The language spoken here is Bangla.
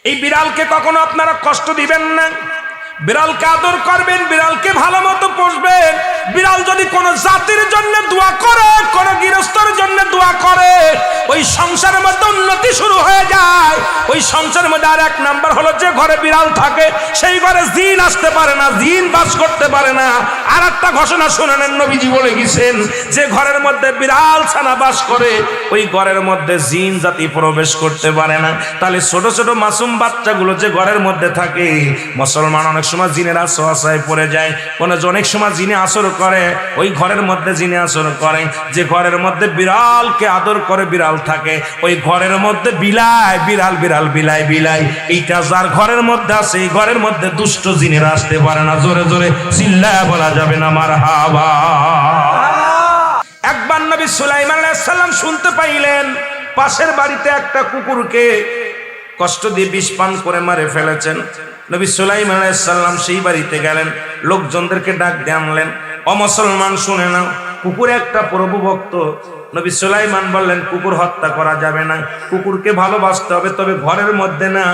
এই বিড়ালকে কখনো আপনারা কষ্ট দিবেন না, বিড়ালকে আদর করবেন, বিড়ালকে ভালো মতো পুষবেন। বিড়াল যদি কোনো জাতির জন্য দোয়া করে, কোন গৃহস্থর জন্য দোয়া করে, ওই সংসারের মধ্যে উন্নতি শুরু হয়ে যায়। ওই সংসারের মধ্যে আর এক নাম্বার হলো, যে ঘরে বিড়াল থাকে সেই ঘরে জিন আসতে পারে না, জিন বাস করতে পারে না। আর একটা ঘোষণা শুনে নেন, নবীজি বলে গেছেন, যে ঘরের মধ্যে বিড়াল ছানা বাস করে ওই ঘরের মধ্যে জিন জাতি প্রবেশ করতে পারে না। তাহলে ছোট ছোট মাসুম বাচ্চাগুলো যে ঘরের মধ্যে থাকে, মুসলমান অনেক সময় জিনের আশ্রয় পড়ে যায়, অনেক সময় জিনে আসর করে, ওই ঘরের মধ্যে জিনে আসর করে। যে ঘরের মধ্যে বিড়ালকে আদর করে বিড়াল থাকে, ওই ঘরের মধ্যে বিলাই বিড়াল বিড়াল বিলাই বিলাই, এইটা যার ঘরের মধ্যে আছে এই ঘরের মধ্যে দুষ্ট জিনেরা আসতে পারে না। জোরে জোরে চিল্লায়া বলা যাবে না মারহাবা। একবার নবী সুলাইমান আলাইহিস সালাম শুনতে পাইলেন পাশের বাড়িতে একটা কুকুরকে কষ্ট দিয়ে বিষ পান করে মারে ফেলেছেন। নবী সুলাইমান আলাইহিস সালাম সেই বাড়িতে গেলেন, লোকজনদেরকে ডাক দিয়ে আনলেন। অমুসলমান শুনে নাও, কুকুর একটা প্রভু ভক্ত। নবী সুলাইমান বললেন, কুকুর হত্যা করা যাবে না, কুকুরকে ভালোবাসতে হবে, তবে ঘরের মধ্যে না।